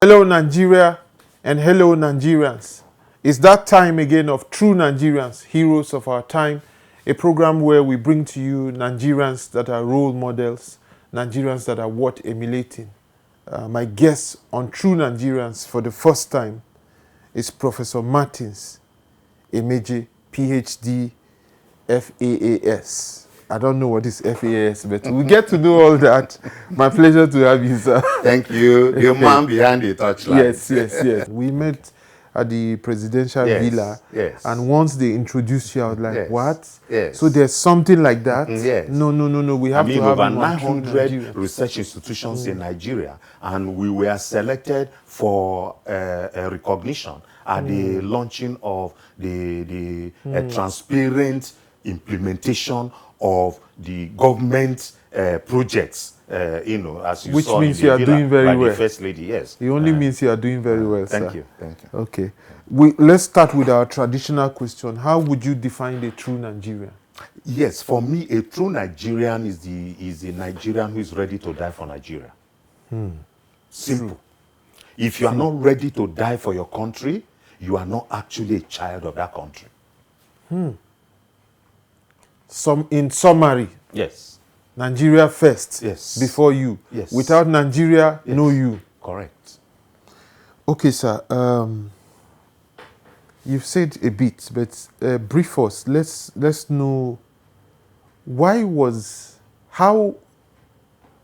Hello, Nigeria, and hello, Nigerians. It's that time again of True Nigerians, Heroes of Our Time, a program where we bring to you Nigerians that are role models, Nigerians that are worth emulating. My guest on True Nigerians for the first time is Professor Martins Emeje, PhD, FAAS. I don't know what is FAAS, but we get to know all that. My pleasure to have you, sir. Thank you, the man behind the touchline. Yes. We met at the presidential villa, and once they introduced you, I was like, what? Yes. So there's something like that? Yes. No. We have to have over him on True 900 Nigerians. research institutions in Nigeria, and we were selected for a recognition at the launching of the transparent implementation of the government projects. As you Which saw means in the you are villa doing very by well. the First Lady, yes. It only means you are doing very well, sir. Thank you. Okay. Let's start with our traditional question. How would you define a true Nigerian? Yes, for me, a true Nigerian is a Nigerian who is ready to die for Nigeria. Simple. True. If you are not ready to die for your country, you are not actually a child of that country. In summary, yes, Nigeria first, yes, before you. Yes. Without Nigeria, yes. No you. Correct. Okay, sir. You've said a bit, but brief us. Let's know when was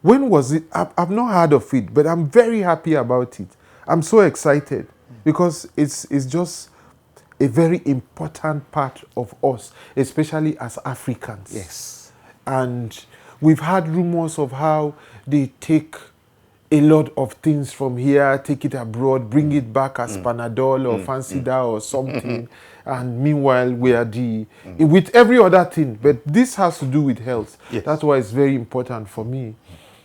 it? I've not heard of it, but I'm very happy about it. I'm so excited because it's just a very important part of us, especially as Africans. Yes. And we've had rumors of how they take a lot of things from here, take it abroad, bring it back as Panadol or Fancida or something. And meanwhile, we are with every other thing. But this has to do with health. Yes. That's why it's very important for me.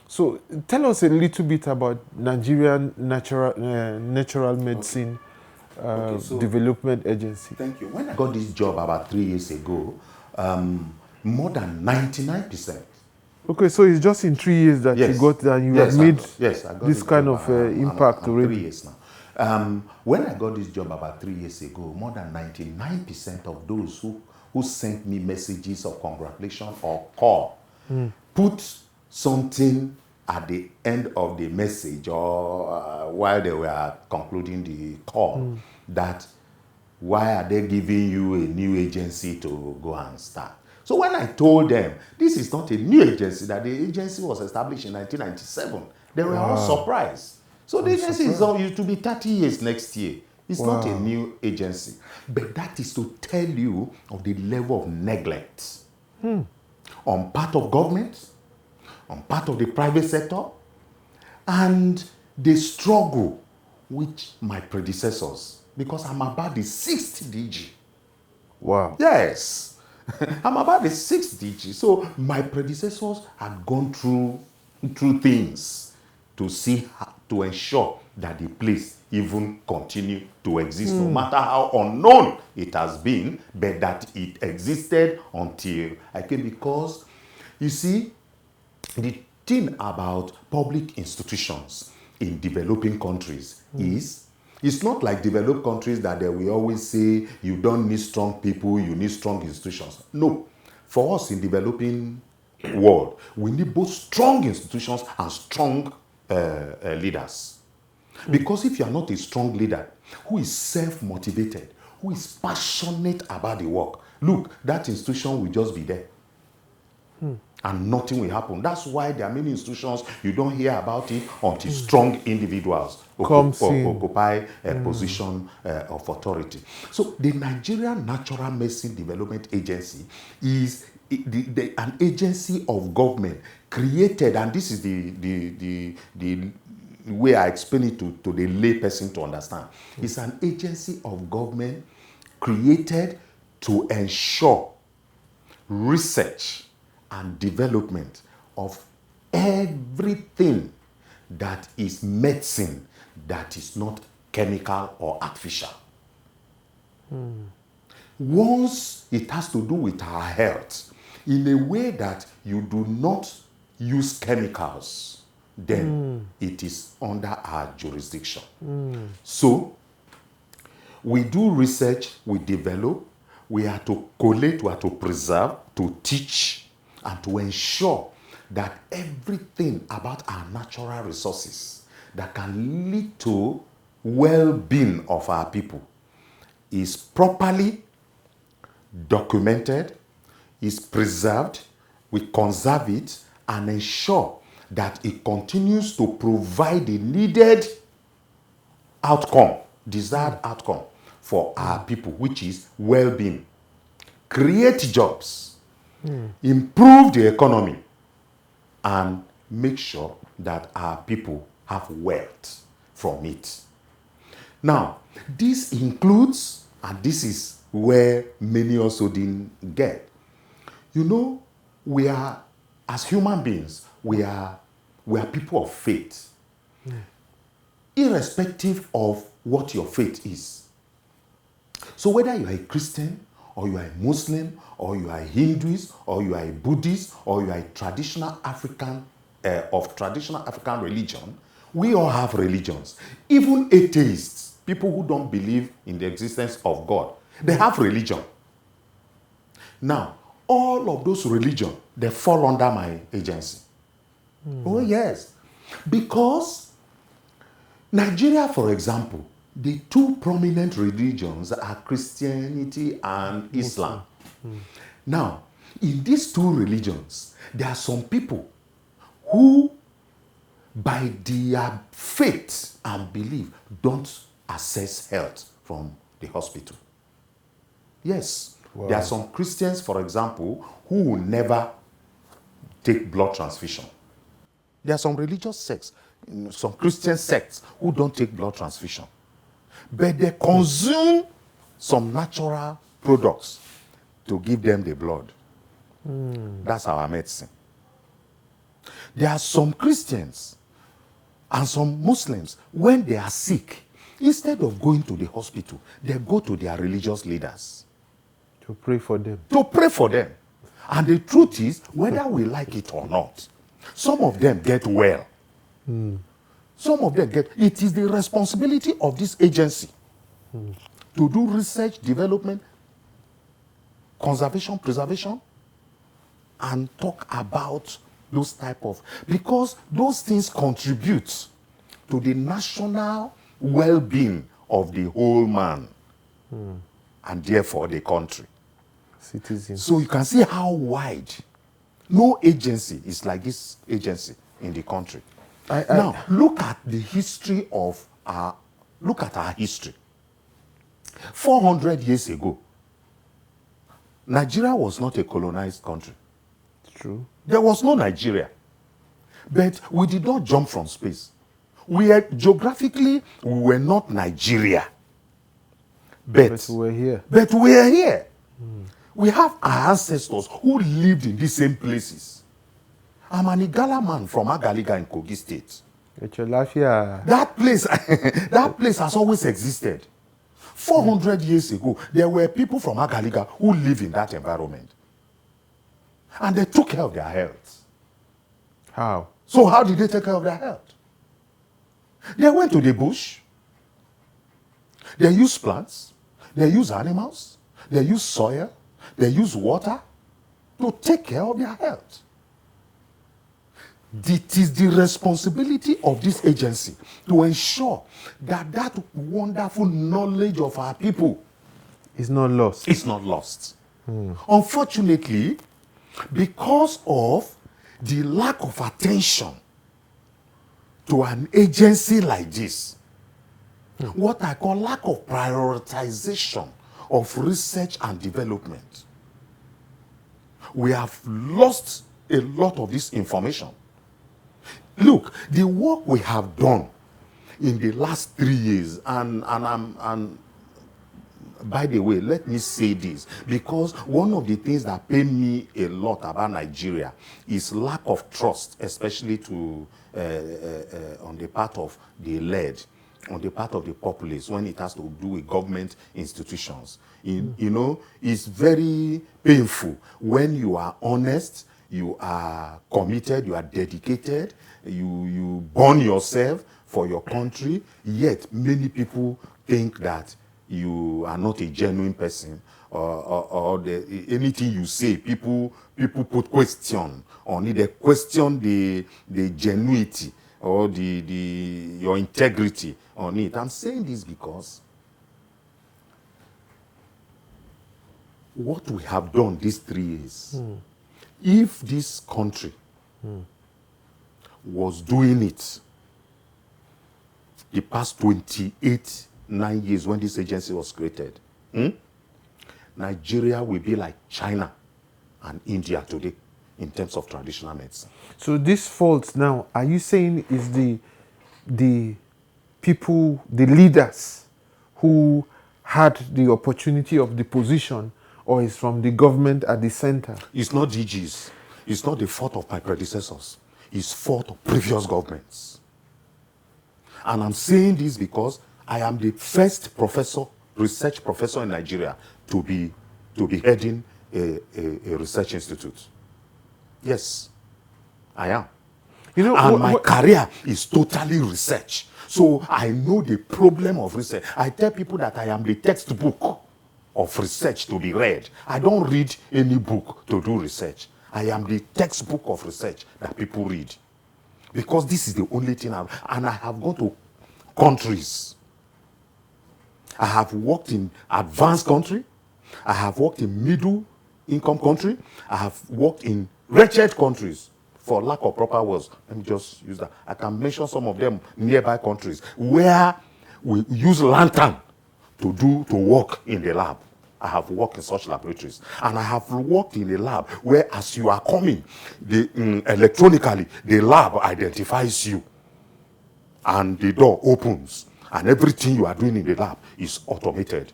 So tell us a little bit about Nigerian natural medicine development agency. Thank you. When I got this job about 3 years ago, more than 99%. Okay, so it's just in 3 years that you got that you have made I got this kind of impact I'm already. 3 years now. When I got this job about 3 years ago, more than 99% of those who sent me messages of congratulations or call put something at the end of the message or while they were concluding the call that why are they giving you a new agency to go and start? So when I told them this is not a new agency, that the agency was established in 1997, they were all surprised. So the agency is used to be 30 years next year. It's not a new agency. But that is to tell you of the level of neglect on part of government, on part of the private sector, and the struggle with my predecessors, because I'm about the 6th DG. Wow. Yes. I'm about the 6th DG. So my predecessors had gone through things to see how, to ensure that the place even continue to exist, no matter how unknown it has been, but that it existed until I came. Because you see, the thing about public institutions in developing countries is, it's not like developed countries that they will always say you don't need strong people, you need strong institutions. No. For us in developing world, we need both strong institutions and strong leaders. Because if you are not a strong leader who is self-motivated, who is passionate about the work, look, that institution will just be there. And nothing will happen. That's why there are many institutions you don't hear about it until strong individuals occupy a position of authority. So the Nigerian Natural Medicine Development Agency is an agency of government created, and this is the way I explain it to the lay person to understand. It's an agency of government created to ensure research and development of everything that is medicine that is not chemical or artificial. Once it has to do with our health, in a way that you do not use chemicals, then it is under our jurisdiction. So we do research, we develop, we are to collate, we are to preserve, to teach, and to ensure that everything about our natural resources that can lead to well-being of our people is properly documented, is preserved, we conserve it, and ensure that it continues to provide the needed outcome, desired outcome for our people, which is well-being, create jobs, improve the economy, and make sure that our people have wealth from it. Now, this includes, and this is where many also didn't get, you know, we are, as human beings, we are people of faith. Irrespective of what your faith is. So whether you are a Christian, or you are a Muslim, or you are a Hinduist, or you are a Buddhist, or you are a traditional African, of traditional African religion, we all have religions. Even atheists, people who don't believe in the existence of God, they have religion. Now, all of those religions, they fall under my agency. Oh yes. Because Nigeria, for example, the two prominent religions are Christianity and Islam. Now, in these two religions, there are some people who, by their faith and belief, don't access health from the hospital. Yes. Wow. There are some Christians, for example, who will never take blood transfusion. There are some religious sects, some Christian sects, who don't take blood transfusion. But they consume some natural products to give them the blood. That's our medicine. There are some Christians and some Muslims, when they are sick, instead of going to the hospital, they go to their religious leaders. To pray for them. To pray for them. And the truth is, whether we like it or not, some of them get well. Some of them get... It is the responsibility of this agency to do research, development, conservation, preservation, and talk about those type of... Because those things contribute to the national well-being of the whole man, and therefore the country. Citizens. So you can see how wide. No agency is like this agency in the country. Now, look at the history of our... Look at our history. 400 years ago, Nigeria was not a colonized country. True. There was no Nigeria. But we did not jump from space. We are geographically, we were not Nigeria. But we were here. But we are here. We have our ancestors who lived in these same places. I'm an Igala man from Agaliga in Kogi State. That place has always existed. 400 years ago, there were people from Agaliga who lived in that environment. And they took care of their health. How? So how did they take care of their health? They went to the bush. They used plants. They used animals. They used soil. They used water to take care of their health. It is the responsibility of this agency to ensure that that wonderful knowledge of our people is not lost. It's not lost. Unfortunately, because of the lack of attention to an agency like this, what I call lack of prioritization of research and development, we have lost a lot of this information. Look, the work we have done in the last 3 years, and by the way, let me say this, because one of the things that pain me a lot about Nigeria is lack of trust, especially to on the part of the led, on the part of the populace, when it has to do with government institutions. You know, it's very painful when you are honest, you are committed, you are dedicated, you burn yourself for your country, yet many people think that you are not a genuine person, or anything you say, people put question on it. They question the genuity or your integrity on it. I'm saying this because what we have done these 3 years, if this country was doing it the past 9 years when this agency was created, Nigeria will be like China and India today in terms of traditional medicine. So this fault now, are you saying is the people, the leaders who had the opportunity of the position, or is from the government at the center? It's not DGs. It's not the fault of my predecessors. It's fault of previous governments. And I'm saying this because I am the first research professor in Nigeria to be heading a research institute. Yes, I am. You know, and my career is totally research. So I know the problem of research. I tell people that I am the textbook of research to be read. I don't read any book to do research. I am the textbook of research that people read. Because this is the only thing and I have gone to countries. I have worked in advanced country. I have worked in middle income country. I have worked in wretched countries. For lack of proper words, let me just use that. I can mention some of them nearby countries where we use lantern to work in the lab. I have worked in such laboratories. And I have worked in a lab where as you are coming, electronically, the lab identifies you. And the door opens. And everything you are doing in the lab is automated.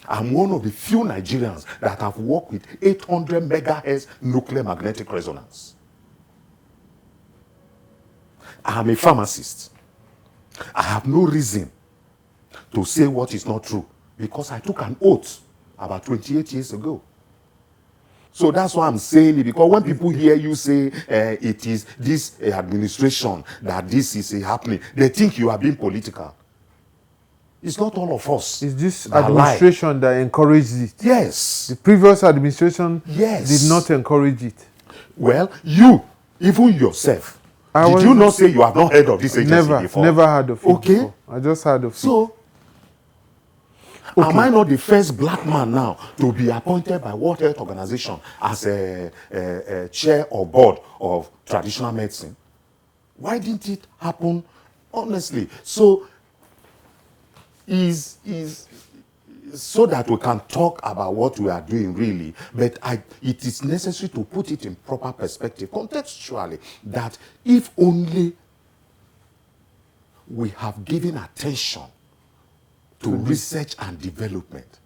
I'm one of the few Nigerians that have worked with 800 megahertz nuclear magnetic resonance. I'm a pharmacist. I have no reason to say what is not true because I took an oath about 28 years ago. So that's why I'm saying it, because when people hear you say it is this administration that this is happening, they think you are being political. It's not all of us. Is this administration that encouraged it? Yes. The previous administration did not encourage it. Well, even yourself, did you not say you have not heard of this agency before? Never heard of it before. I just heard of it. So, am I not the first black man now to be appointed by World Health Organization as a chair or board of traditional medicine? Why didn't it happen honestly? So, is so that we can talk about what we are doing really, but it is necessary to put it in proper perspective, contextually, that if only we have given attention to research and development,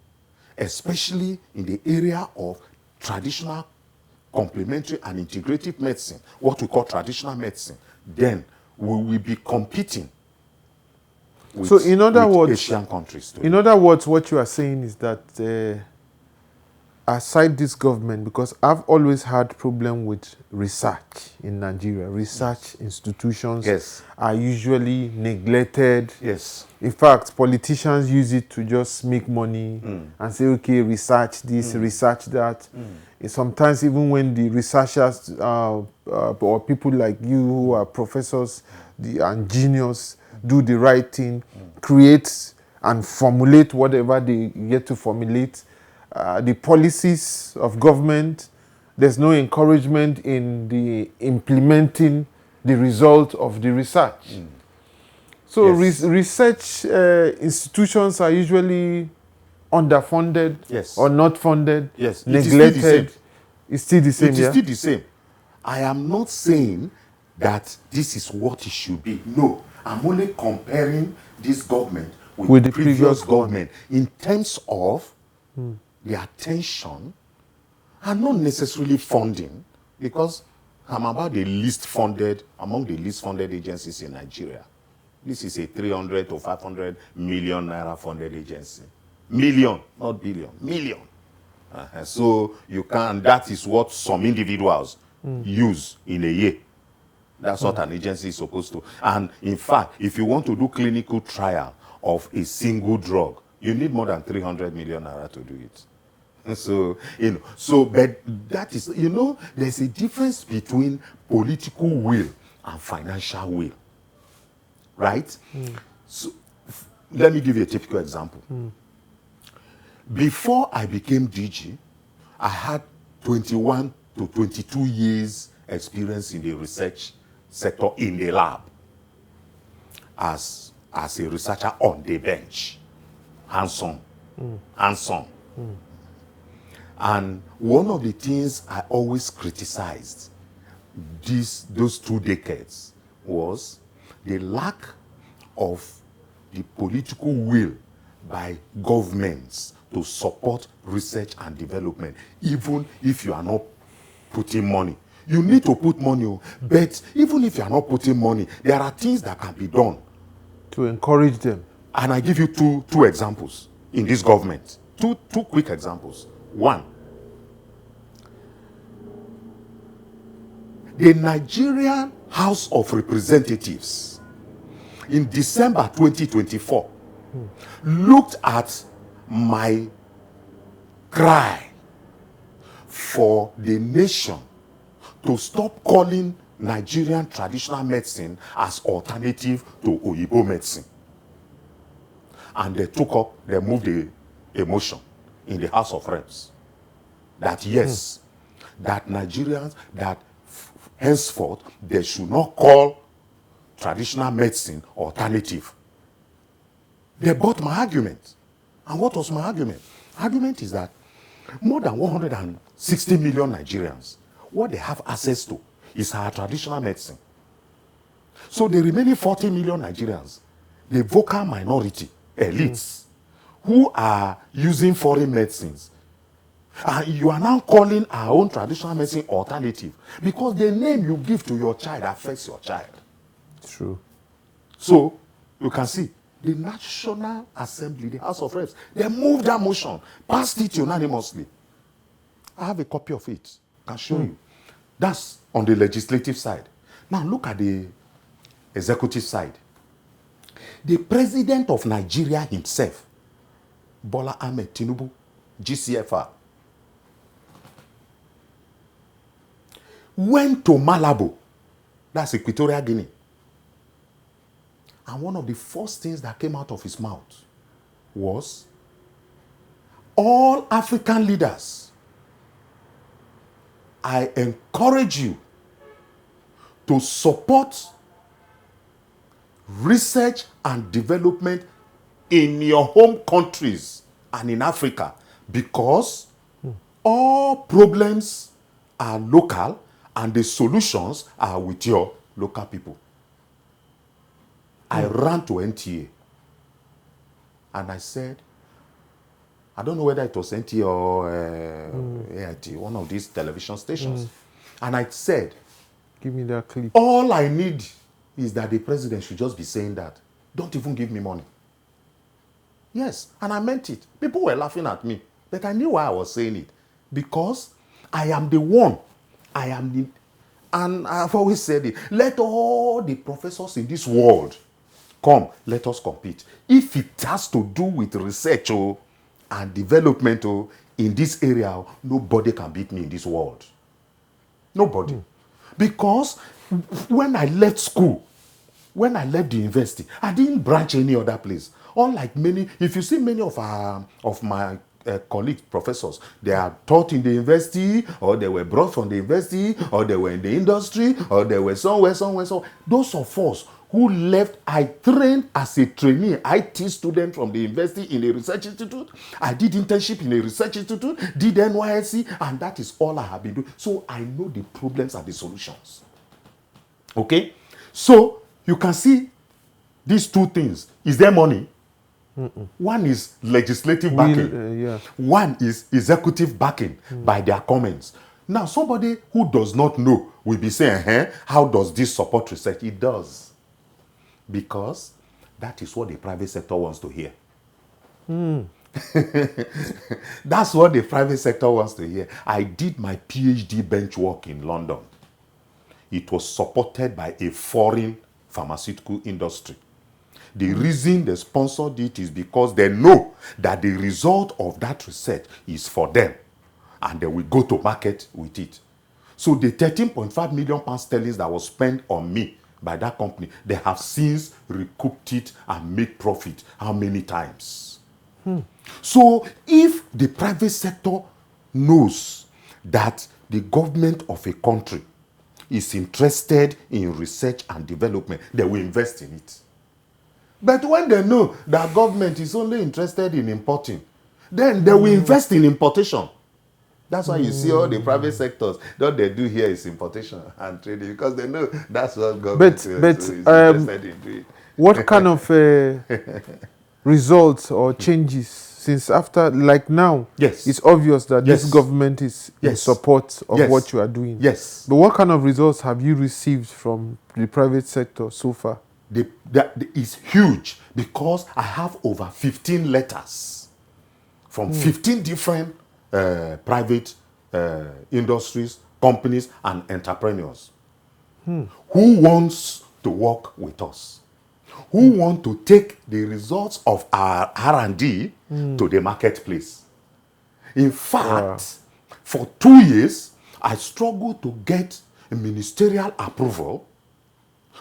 especially in the area of traditional, complementary and integrative medicine, what we call traditional medicine, then we will be competing with, so in other words, Asian countries too. In other words, what you are saying is that aside this government, because I've always had problem with research in Nigeria, research institutions are usually neglected. Yes. In fact, politicians use it to just make money and say, okay, research this, research that. Sometimes even when the researchers or people like you who are professors and genius do the right thing, create and formulate whatever they get to formulate, the policies of government, there's no encouragement in the implementing the result of the research. So research institutions are usually underfunded or not funded, neglected. It's still the same. It is still the same. I am not saying that this is what it should be. No, I'm only comparing this government with the previous government in terms of the attention and not necessarily funding, because I'm about the least funded, among the least funded agencies in Nigeria. This is a 300 to 500 million naira funded agency. Million, not billion, million. So you can, that is what some individuals use in a year. That's what an agency is supposed to. And in fact, if you want to do clinical trial of a single drug, you need more than 300 million naira to do it. So, but that is, there's a difference between political will and financial will. Right? So, let me give you a typical example. Before I became DG, I had 21 to 22 years experience in the research sector in the lab as a researcher on the bench, hands-on. And one of the things I always criticized those 2 decades was the lack of the political will by governments to support research and development, even if you are not putting money. You need to put money, but even if you are not putting money, there are things that can be done to encourage them. And I give you two examples in this government. Two quick examples. One, the Nigerian House of Representatives in December 2024 looked at my cry for the nation to stop calling Nigerian traditional medicine as alternative to Oyibo medicine. And they moved a motion in the House of Reps that yes, that Nigerians, that henceforth, they should not call traditional medicine alternative. They bought my argument. And what was my argument? Argument is that more than 160 million Nigerians, what they have access to is our traditional medicine. So the remaining 40 million Nigerians, the vocal minority, elites, who are using foreign medicines, and you are now calling our own traditional medicine alternative because the name you give to your child affects your child. True. So you can see the National Assembly, the House of Reps, they moved that motion, passed it unanimously. I have a copy of it. I can show you. That's on the legislative side. Now look at the executive side. The president of Nigeria himself, Bola Ahmed Tinubu, GCFR, went to Malabo, that's Equatorial Guinea. And one of the first things that came out of his mouth was, all African leaders, I encourage you to support research and development in your home countries and in Africa, because all problems are local and the solutions are with your local people. I ran to NTA and I said, I don't know whether it was NTA or AIT, one of these television stations. And I said, give me that clip. All I need is that the president should just be saying that. Don't even give me money. Yes, and I meant it. People were laughing at me, but I knew why I was saying it. Because I am the one. And I've always said it. Let all the professors in this world come, let us compete. If it has to do with research and development in this area, nobody can beat me in this world. Nobody. Because when I left school, when I left the university, I didn't branch any other place. Unlike many, if you see many of my colleagues, professors, they are taught in the university, or they were brought from the university, or they were in the industry, or they were somewhere. Those of us who left, I trained as a trainee, IT student from the university in a research institute. I did internship in a research institute, did NYSC, and that is all I have been doing. So I know the problems and the solutions. Okay? So you can see these two things. Is there money? One is legislative backing. One is executive backing by their comments. Now, somebody who does not know will be saying, how does this support research? It does. Because that is what the private sector wants to hear. That's what the private sector wants to hear. I did my PhD bench work in London. It was supported by a foreign pharmaceutical industry. The reason they sponsored it is because they know that the result of that research is for them, and they will go to market with it. So the 13.5 million pounds sterling that was spent on me by that company, they have since recouped it and made profit. How many times? So if the private sector knows that the government of a country is interested in research and development, they will invest in it. But when they know that government is only interested in importing, then they will invest in importation. That's why you see all the private sectors, what they do here is importation and trading, because they know that's what government is interested in doing. What kind of results or changes, since after, like now, Yes. it's obvious that Yes. this government is in Yes. support of Yes. what you are doing. Yes. But what kind of results have you received from the private sector so far? That is huge, because I have over 15 letters from 15 different private industries, companies, and entrepreneurs who wants to work with us, who want to take the results of our R&D to the marketplace. In fact, for 2 years, I struggled to get a ministerial approval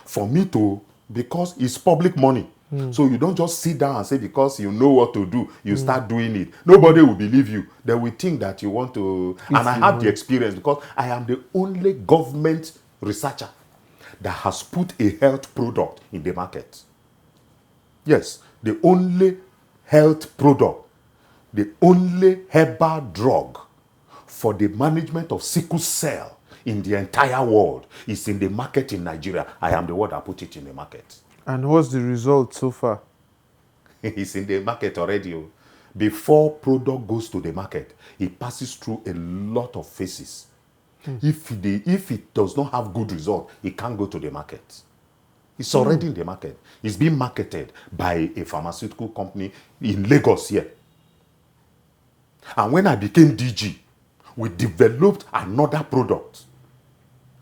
for me to, because it's public money. So you don't just sit down and say because you know what to do, you start doing it. Nobody will believe you. They will think that you want to. And I have the experience, because I am the only government researcher that has put a health product in the market. Yes, the only health product, the only herbal drug for the management of sickle cell in the entire world is in the market in Nigeria. I am the one that put it in the market. And what's the result so far? It's in the market already. Before product goes to the market, it passes through a lot of phases. If it does not have good result, it can't go to the market. It's already in the market. It's being marketed by a pharmaceutical company in Lagos here. And when I became DG, we developed another product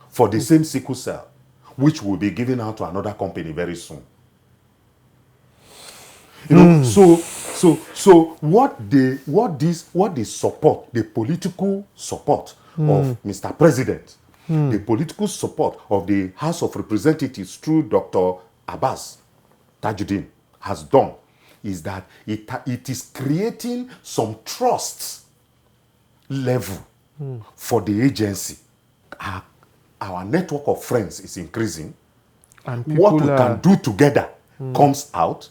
for the same sickle cell, which will be given out to another company very soon. You know, so what they support, the political support of Mr. President, the political support of the House of Representatives through Dr. Abbas Tajuddin has done, is that it is creating some trust level for the agency. Our network of friends is increasing. And What we people can do together comes out.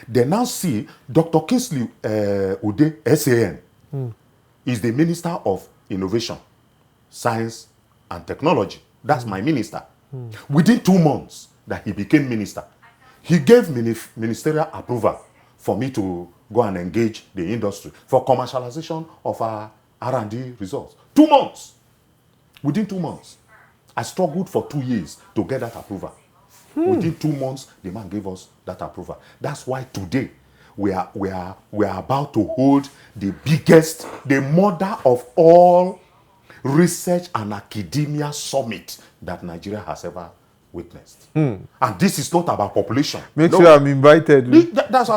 They now see Dr. Kingsley Ude, SAN, is the Minister of Innovation, Science and Technology. That's my minister. Within 2 months that he became minister, he gave ministerial approval for me to go and engage the industry for commercialization of our R&D results. 2 months. Within 2 months. I struggled for 2 years to get that approval. Within 2 months, the man gave us that approval. That's why today we are about to hold the biggest, the mother of all research and academia summit that Nigeria has ever witnessed. And this is not about population. make sure I'm invited. That's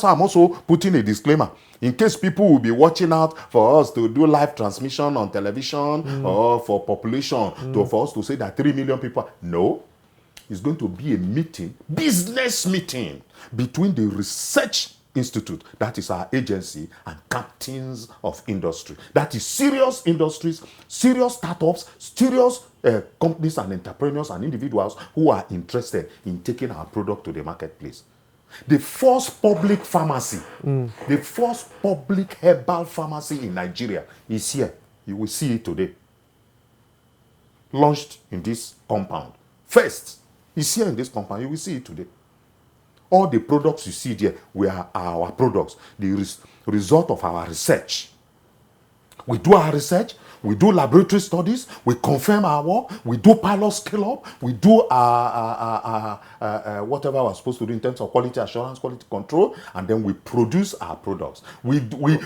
why I'm also putting a disclaimer. In case people will be watching out for us to do live transmission on television or for population, for us to say that 3 million people. No. It's going to be a meeting, business meeting, between the research institute, that is our agency, and captains of industry. That is serious industries, serious startups, serious companies and entrepreneurs and individuals who are interested in taking our product to the marketplace. The first public pharmacy, the first public herbal pharmacy in Nigeria is here. You will see it today. Launched in this compound. First, it's here in this compound. You will see it today. All the products you see there were our products, the result of our research We do our research, we do laboratory studies, we confirm our work, we do pilot scale up, we do whatever we're supposed to do in terms of quality assurance, quality control, and then we produce our products. We work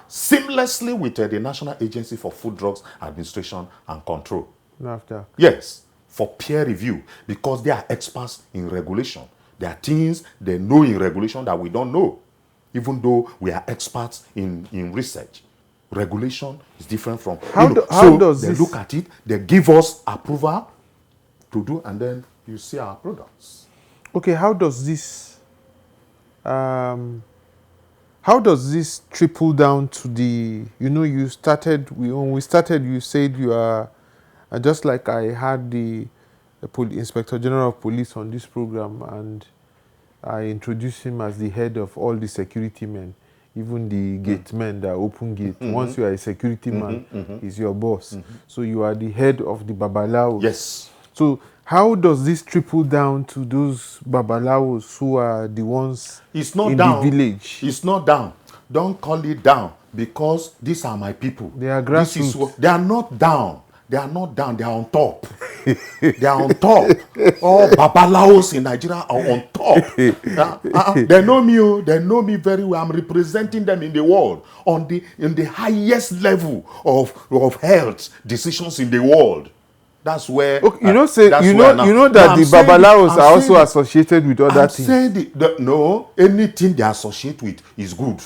seamlessly with the National Agency for Food, Drugs Administration and Control. NAFDAC. Yes, for peer review, because they are experts in regulation. There are things they know in regulation that we don't know, even though we are experts in research. Regulation is different from how does they this look at it, they give us approval to do, and then you see our products. Okay, how does this trickle down to the, when we started, you said you are, just like I had the Inspector General of Police on this program, and I introduced him as the head of all the security men, even the gate men that open gate. Once you are a security man, he's your boss. So you are the head of the Babalaos. Yes. So how does this trickle down to those Babalaos who are the ones it's not in down. the village? It's not down. Don't call it down, because these are my people. They are grassroots. They are not down. They are not down. They are on top. They are on top. All Babalaos in Nigeria are on top. They know me. They know me very well. I'm representing them in the world in the highest level of health decisions in the world. That's where. Okay, that the Babalaos are also associated with other things. No, anything they associate with is good,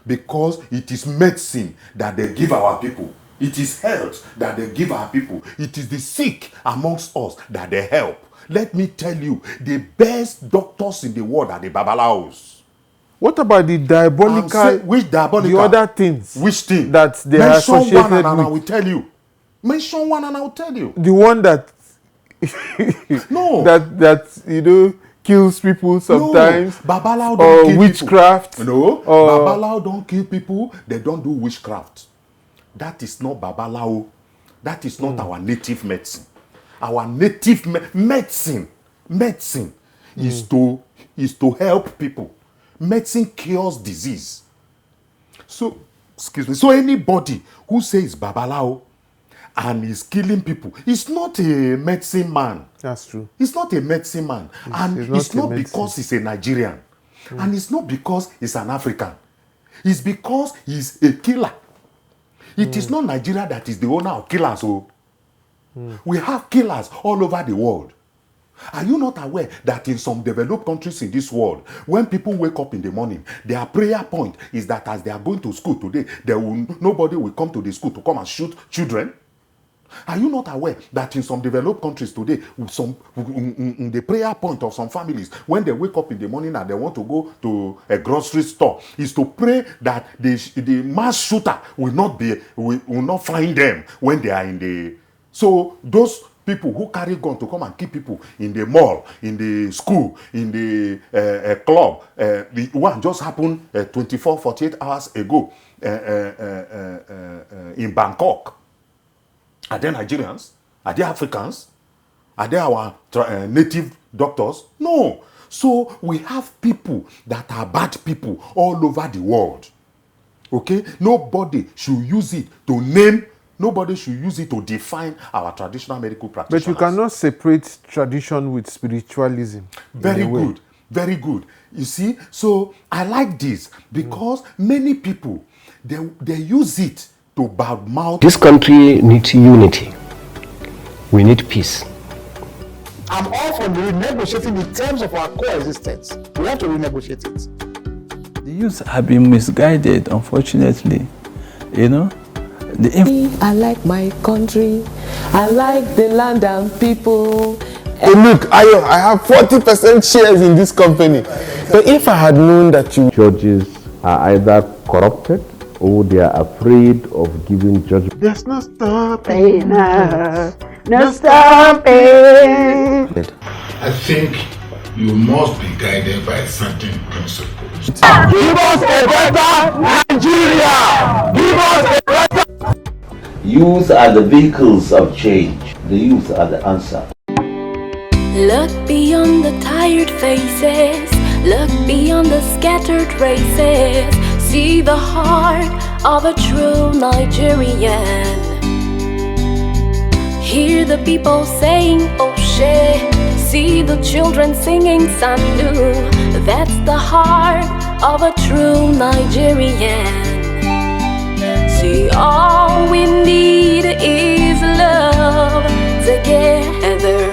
because it is medicine that they give our people. It is health that they give our people. It is the sick amongst us that they help. Let me tell you, the best doctors in the world are the Babalaos. What about the diabolical? Which diabolical? The other things. Which thing? That they are associated Mention one and with. I will tell you. Mention one and I will tell you. The one that no. that kills people sometimes. No. Babalao don't or kill witchcraft. People. No. Babalao don't kill people. They don't do witchcraft. That is not Babalao. That is not our native medicine. Our native medicine is to help people. Medicine cures disease. So, excuse me. So anybody who says Babalao and is killing people, is not a medicine man. That's true. He's not a medicine man. It's not because he's a Nigerian. And it's not because he's an African. It's because he's a killer. It is not Nigeria that is the owner of killers. We have killers all over the world. Are you not aware that in some developed countries in this world, when people wake up in the morning, their prayer point is that as they are going to school today, nobody will come to the school to come and shoot children? Are you not aware that in some developed countries today, in the prayer point of some families, when they wake up in the morning and they want to go to a grocery store, is to pray that the mass shooter will not find them when they are in the... So those people who carry gun to come and kill people in the mall, in the school, in the club, the one just happened 48 hours ago in Bangkok. Are they Nigerians? Are they Africans? Are they our native doctors? No. So we have people that are bad people all over the world. Okay? Nobody should use it to name, nobody should use it to define our traditional medical practitioners. But you cannot separate tradition with spiritualism. Very good. Very good. You see? So I like this because many people, they use it to badmouth. This country needs unity. We need peace. I'm all for renegotiating the terms of our coexistence. We have to renegotiate it. The youth have been misguided, unfortunately. I like my country. I like the land and people. Hey, look, I have 40% shares in this company. So if I had known that you... Judges are either corrupted or they are afraid of giving judgment. There's no stopping us. No stopping. I think you must be guided by certain principles. Give us a better Nigeria! Give us a better... Youth are the vehicles of change. The youth are the answer. Look beyond the tired faces. Look beyond the scattered races. See the heart of a true Nigerian. Hear the people saying, Oshe. See the children singing Sandu. That's the heart of a true Nigerian. See, all we need is love together.